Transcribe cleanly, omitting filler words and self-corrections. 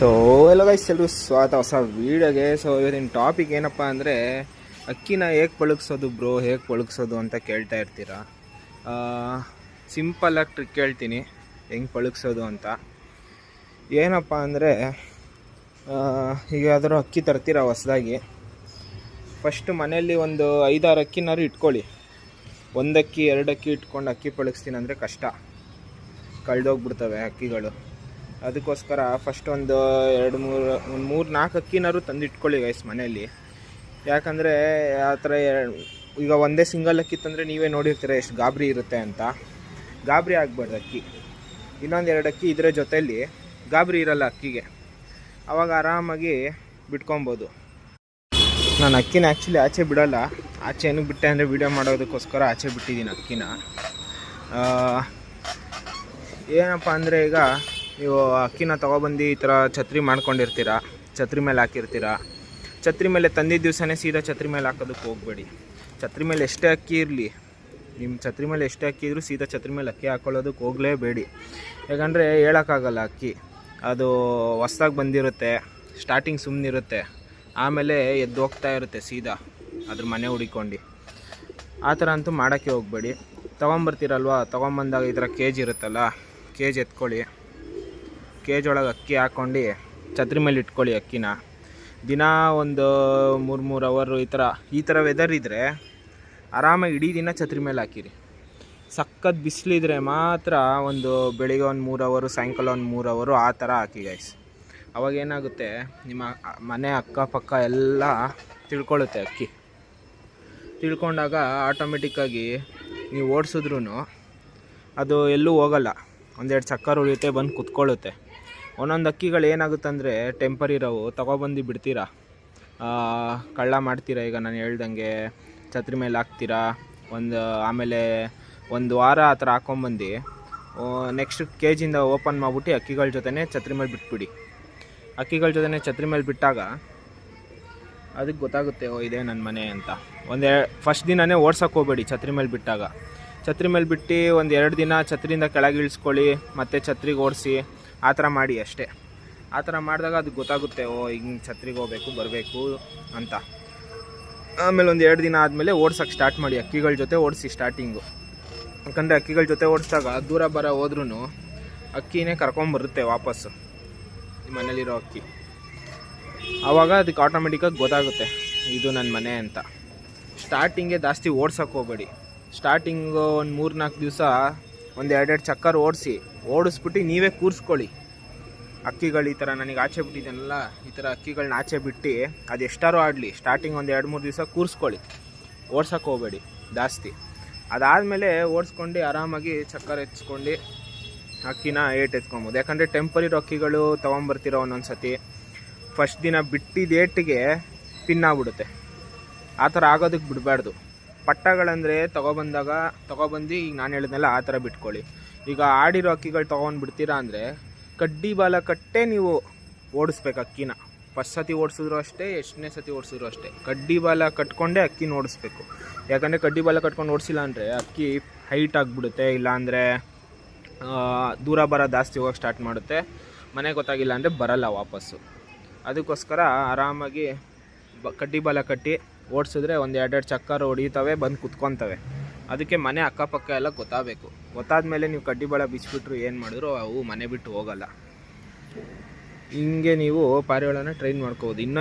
So ಎಲ್ಲ guys ಎಲ್ರಿಗೂ ಸ್ವಾಗತ ಹೊಸ ವೀಡಿಯೋಗೆ. ಸೊ ಇವತ್ತಿನ ಟಾಪಿಕ್ ಏನಪ್ಪ ಅಂದರೆ ಅಕ್ಕಿನ ಹೇಗೆ ಪಳಗಿಸೋದು ಬ್ರೋ, ಹೇಗೆ ಪಳಗಿಸೋದು ಅಂತ ಕೇಳ್ತಾ ಇರ್ತೀರಾ. ಸಿಂಪಲಾಗಿ ಟ್ರಿಕ್ ಹೇಳ್ತೀನಿ ಹೆಂಗೆ ಪಳಗಿಸೋದು ಅಂತ. ಏನಪ್ಪ ಅಂದರೆ ಈಗ ಯಾವ್ದಾದ್ರು ಅಕ್ಕಿ ತರ್ತೀರ ಹೊಸದಾಗಿ, ಫಸ್ಟ್ ಮನೆಯಲ್ಲಿ ಒಂದು 5-6 ಅಕ್ಕಿನಾರು ಇಟ್ಕೊಳ್ಳಿ. ಒಂದಕ್ಕಿ 2 ಅಕ್ಕಿ ಇಟ್ಕೊಂಡು ಅಕ್ಕಿ ಪಳಗಿಸ್ತೀನಿ ಅಂದರೆ ಕಷ್ಟ, ಕಳೆದೋಗ್ಬಿಡ್ತವೆ ಅಕ್ಕಿಗಳು. ಅದಕ್ಕೋಸ್ಕರ ಫಸ್ಟ್ ಒಂದು 3-4 ಅಕ್ಕಿನಾರು ತಂದಿಟ್ಕೊಳ್ಳಿ ಗೈಸ್ ಮನೆಯಲ್ಲಿ. ಯಾಕಂದರೆ ಆ ಥರ ಈಗ ಒಂದೇ ಸಿಂಗಲ್ ಅಕ್ಕಿ ತಂದರೆ ನೀವೇ ನೋಡಿರ್ತೀರ ಎಷ್ಟು ಗಾಬರಿ ಇರುತ್ತೆ ಅಂತ. ಗಾಬರಿ ಆಗಬಾರ್ದು ಅಕ್ಕಿ. ಇನ್ನೊಂದು 2 ಅಕ್ಕಿ ಇದರ ಜೊತೆಯಲ್ಲಿ ಗಾಬರಿ ಇರಲ್ಲ ಅಕ್ಕಿಗೆ, ಆವಾಗ ಆರಾಮಾಗಿ ಬಿಟ್ಕೊಬೋದು. ನಾನು ಅಕ್ಕಿನ ಆ್ಯಕ್ಚುಲಿ ಆಚೆ ಬಿಡೋಲ್ಲ. ಆಚೆ ಏನಕ್ಕೆ ಬಿಟ್ಟೆ ಅಂದರೆ ವೀಡಿಯೋ ಮಾಡೋದಕ್ಕೋಸ್ಕರ ಆಚೆ ಬಿಟ್ಟಿದ್ದೀನಿ ಅಕ್ಕಿನ. ಏನಪ್ಪ ಅಂದರೆ ಈಗ ನೀವು ಅಕ್ಕಿನ ತೊಗೊಬಂದು ಈ ಥರ ಛತ್ರಿ ಮಾಡ್ಕೊಂಡಿರ್ತೀರ, ಛತ್ರಿ ಮೇಲೆ ಹಾಕಿರ್ತೀರ. ಛತ್ರಿ ಮೇಲೆ ತಂದಿದ್ದ ದಿವಸನೇ ಸೀದಾ ಛತ್ರಿ ಮೇಲೆ ಹಾಕೋದಕ್ಕೆ ಹೋಗಬೇಡಿ. ಛತ್ರಿ ಮೇಲೆ ಎಷ್ಟೇ ಅಕ್ಕಿ ಇರಲಿ, ನಿಮ್ಮ ಛತ್ರಿ ಮೇಲೆ ಎಷ್ಟೇ ಅಕ್ಕಿ ಇದ್ದರೂ ಸೀದಾ ಛತ್ರಿ ಮೇಲೆ ಅಕ್ಕಿ ಹಾಕೊಳ್ಳೋದಕ್ಕೆ ಹೋಗಲೇಬೇಡಿ. ಯಾಕಂದರೆ ಹೇಳೋಕ್ಕಾಗಲ್ಲ, ಅಕ್ಕಿ ಅದು ಹೊಸ್ದಾಗಿ ಬಂದಿರುತ್ತೆ, ಸ್ಟಾರ್ಟಿಂಗ್ ಸುಮ್ಮನಿರುತ್ತೆ, ಆಮೇಲೆ ಎದ್ದು ಹೋಗ್ತಾ ಇರುತ್ತೆ ಸೀದಾ ಅದ್ರ ಮನೆ ಹುಡಿಕೊಂಡು. ಆ ಥರ ಅಂತೂ ಮಾಡೋಕ್ಕೆ ಹೋಗಬೇಡಿ. ತೊಗೊಂಬರ್ತೀರಲ್ವ, ತೊಗೊಂಬಂದಾಗ ಈ ಥರ ಕೇಜ್ ಇರುತ್ತಲ್ಲ, ಕೇಜ್ ಎತ್ಕೊಳ್ಳಿ. ಕೇಜ್ ಒಳಗೆ ಅಕ್ಕಿ ಹಾಕ್ಕೊಂಡು ಛತ್ರಿ ಮೇಲೆ ಇಟ್ಕೊಳ್ಳಿ ಅಕ್ಕಿನ. ದಿನ ಒಂದು 3 ಅವರ್ ಈ ಥರ ವೆದರ್ ಇದ್ದರೆ ಆರಾಮಾಗಿ ಇಡೀ ದಿನ ಛತ್ರಿ ಮೇಲೆ ಹಾಕಿರಿ. ಸಖತ್ ಬಿಸಿಲಿದ್ರೆ ಮಾತ್ರ ಒಂದು ಬೆಳಿಗ್ಗೆ ಒಂದು 3 ಅವರು, ಸಾಯಂಕಾಲ ಒಂದು 3 ಅವರು ಆ ಥರ ಹಾಕಿ ಗೈಸ್. ಅವಾಗೇನಾಗುತ್ತೆ, ನಿಮ್ಮ ಮನೆ ಅಕ್ಕಪಕ್ಕ ಎಲ್ಲ ತಿಳ್ಕೊಳ್ಳುತ್ತೆ ಅಕ್ಕಿ. ತಿಳ್ಕೊಂಡಾಗ ಆಟೋಮೆಟಿಕ್ಕಾಗಿ ನೀವು ಓಡಿಸಿದ್ರೂ ಅದು ಎಲ್ಲೂ ಹೋಗಲ್ಲ, 1-2 ಚಕ್ಕರ್ ಉಳಿಯುತ್ತೆ, ಬಂದು ಕುತ್ಕೊಳ್ಳುತ್ತೆ. ಒಂದೊಂದು ಅಕ್ಕಿಗಳು ಏನಾಗುತ್ತೆ ಅಂದರೆ ಟೆಂಪರ್ ಇರೋವು ತೊಗೊಬಂದು ಬಿಡ್ತೀರಾ, ಕಳ್ಳ ಮಾಡ್ತೀರಾ. ಈಗ ನಾನು ಹೇಳ್ದಂಗೆ ಛತ್ರಿ ಮೇಲೆ ಹಾಕ್ತೀರಾ, ಆಮೇಲೆ 1 ವಾರ ಆ ಥರ ಹಾಕ್ಕೊಂಬಂದು ನೆಕ್ಸ್ಟ್ ಕೇಜಿಂದ ಓಪನ್ ಮಾಡಿಬಿಟ್ಟು ಅಕ್ಕಿಗಳ ಜೊತೆ ಛತ್ರಿ ಮೇಲೆ ಬಿಟ್ಬಿಡಿ. ಅಕ್ಕಿಗಳ ಜೊತೆ ಛತ್ರಿ ಮೇಲೆ ಬಿಟ್ಟಾಗ ಅದಕ್ಕೆ ಗೊತ್ತಾಗುತ್ತೆ, ಓ ಇದೇ ನನ್ನ ಮನೆ ಅಂತ. ಫಸ್ಟ್ ದಿನವೇ ಓಡ್ಸೋಕ್ಕೆ ಹೋಗಬೇಡಿ. ಛತ್ರಿ ಮೇಲೆ ಬಿಟ್ಟಾಗ ಛತ್ರಿ ಮೇಲೆ ಬಿಟ್ಟು 1-2 ದಿನ ಛತ್ರಿಯಿಂದ ಕೆಳಗೆ ಇಳಿಸ್ಕೊಳ್ಳಿ, ಮತ್ತು ಛತ್ರಿಗೆ ಓಡಿಸಿ, ಆ ಥರ ಮಾಡಿ ಅಷ್ಟೇ. ಆ ಥರ ಮಾಡಿದಾಗ ಅದಕ್ಕೆ ಗೊತ್ತಾಗುತ್ತೆ, ಓ ಹಿಂಗೆ ಛತ್ರಿಗೆ ಹೋಗಬೇಕು ಬರಬೇಕು ಅಂತ. ಆಮೇಲೆ 1-2 ದಿನ ಆದಮೇಲೆ ಓಡ್ಸೋಕ್ಕೆ ಸ್ಟಾರ್ಟ್ ಮಾಡಿ, ಅಕ್ಕಿಗಳ ಜೊತೆ ಓಡಿಸಿ ಸ್ಟಾರ್ಟಿಂಗು. ಯಾಕಂದರೆ ಅಕ್ಕಿಗಳ ಜೊತೆ ಓಡಿಸಿದಾಗ ದೂರ ಹೋದ್ರೂ ಅಕ್ಕಿನೇ ಕರ್ಕೊಂಬರುತ್ತೆ ವಾಪಸ್ಸು ಮನೇಲಿರೋ ಅಕ್ಕಿ. ಆವಾಗ ಅದಕ್ಕೆ ಆಟೋಮೆಟಿಕ್ಕಾಗಿ ಗೊತ್ತಾಗುತ್ತೆ ಇದು ನನ್ನ ಮನೆ ಅಂತ. ಸ್ಟಾರ್ಟಿಂಗೇ ಜಾಸ್ತಿ ಓಡ್ಸೋಕ್ಕೆ ಹೋಗಬೇಡಿ. ಸ್ಟಾರ್ಟಿಂಗು ಒಂದು 3-4 ದಿವಸ 1-2 ಚಕ್ಕರ್ ಓಡಿಸ್ಬಿಟ್ಟು ನೀವೇ ಕೂರಿಸ್ಕೊಳ್ಳಿ ಅಕ್ಕಿಗಳು. ಈ ಥರ ನನಗೆ ಆಚೆ ಬಿಟ್ಟಿದ್ದೆನಲ್ಲ, ಈ ಥರ ಅಕ್ಕಿಗಳನ್ನ ಆಚೆ ಬಿಟ್ಟು ಅದು ಎಷ್ಟಾರು ಆಡಲಿ, ಸ್ಟಾರ್ಟಿಂಗ್ 1-2-3 ದಿವಸ ಕೂರಿಸ್ಕೊಳ್ಳಿ, ಓಡ್ಸೋಕ್ಕೆ ಹೋಗಬೇಡಿ ಜಾಸ್ತಿ. ಅದಾದಮೇಲೆ ಓಡಿಸ್ಕೊಂಡು ಆರಾಮಾಗಿ ಚಕ್ಕರ್ ಎತ್ಸ್ಕೊಂಡು ಅಕ್ಕಿನ ಎತ್ಕೊಬೋದು. ಯಾಕಂದರೆ ಟೆಂಪರಿರೋ ಅಕ್ಕಿಗಳು ತೊಗೊಂಬರ್ತಿರೋ ಒಂದೊಂದು ಸತಿ ಫಸ್ಟ್ ದಿನ ಬಿಟ್ಟಿದ್ದು ಪಿನ್ ಆಗ್ಬಿಡುತ್ತೆ. ಆ ಥರ ಆಗೋದಕ್ಕೆ ಬಿಡಬಾರ್ದು. ಪಟ್ಟಗಳಂದರೆ ತೊಗೊಬಂದು ಈಗ ನಾನು ಹೇಳಿದ್ನಲ್ಲ ಆ ಥರ ಬಿಟ್ಕೊಳ್ಳಿ. ಈಗ ಆಡಿರೋ ಅಕ್ಕಿಗಳು ತೊಗೊಂಡ್ಬಿಡ್ತೀರಾ ಅಂದರೆ ಕಡ್ಡಿ ಬಾಲ ಕಟ್ಟೇ ನೀವು ಓಡಿಸ್ಬೇಕು ಅಕ್ಕಿನ. ಫಸ್ಟ್ ಸತಿ ಓಡಿಸಿದ್ರು ಅಷ್ಟೇ, ಎಷ್ಟನೇ ಸತಿ ಓಡಿಸಿದ್ರು ಅಷ್ಟೇ, ಕಡ್ಡಿ ಬಾಲ ಕಟ್ಕೊಂಡೇ ಅಕ್ಕಿನ ಓಡಿಸ್ಬೇಕು. ಯಾಕಂದರೆ ಕಡ್ಡಿ ಬಾಲ ಕಟ್ಕೊಂಡು ಓಡಿಸಿಲ್ಲ ಅಂದರೆ ಅಕ್ಕಿ ಹೈಟ್ ಆಗಿಬಿಡುತ್ತೆ, ಇಲ್ಲಾಂದರೆ ದೂರ ಜಾಸ್ತಿ ಹೋಗೋಕ್ಕೆ ಸ್ಟಾರ್ಟ್ ಮಾಡುತ್ತೆ. ಮನೆ ಗೊತ್ತಾಗಿಲ್ಲ ಅಂದರೆ ಬರಲ್ಲ ವಾಪಸ್ಸು. ಅದಕ್ಕೋಸ್ಕರ ಆರಾಮಾಗಿ ಕಡ್ಡಿ ಬಾಲ ಕಟ್ಟಿ ಓಡಿಸಿದ್ರೆ 1-2 ಚಕ್ಕರ್ ಹೊಡಿತವೆ, ಬಂದು ಕುತ್ಕೊತವೆ. ಅದಕ್ಕೆ ಮನೆ ಅಕ್ಕಪಕ್ಕ ಎಲ್ಲ ಗೊತ್ತಾಗಬೇಕು. ಗೊತ್ತಾದ್ಮೇಲೆ ನೀವು ಕಡ್ಡಿ ಬಾಳ ಬಿಚ್ಚಿಬಿಟ್ರು ಏನು ಮಾಡಿದ್ರು ಅವು ಮನೆ ಬಿಟ್ಟು ಹೋಗಲ್ಲ. ಹಿಂಗೆ ನೀವು ಪಾರಿವಾಳನ ಟ್ರೈನ್ ಮಾಡ್ಕೋಬೋದು.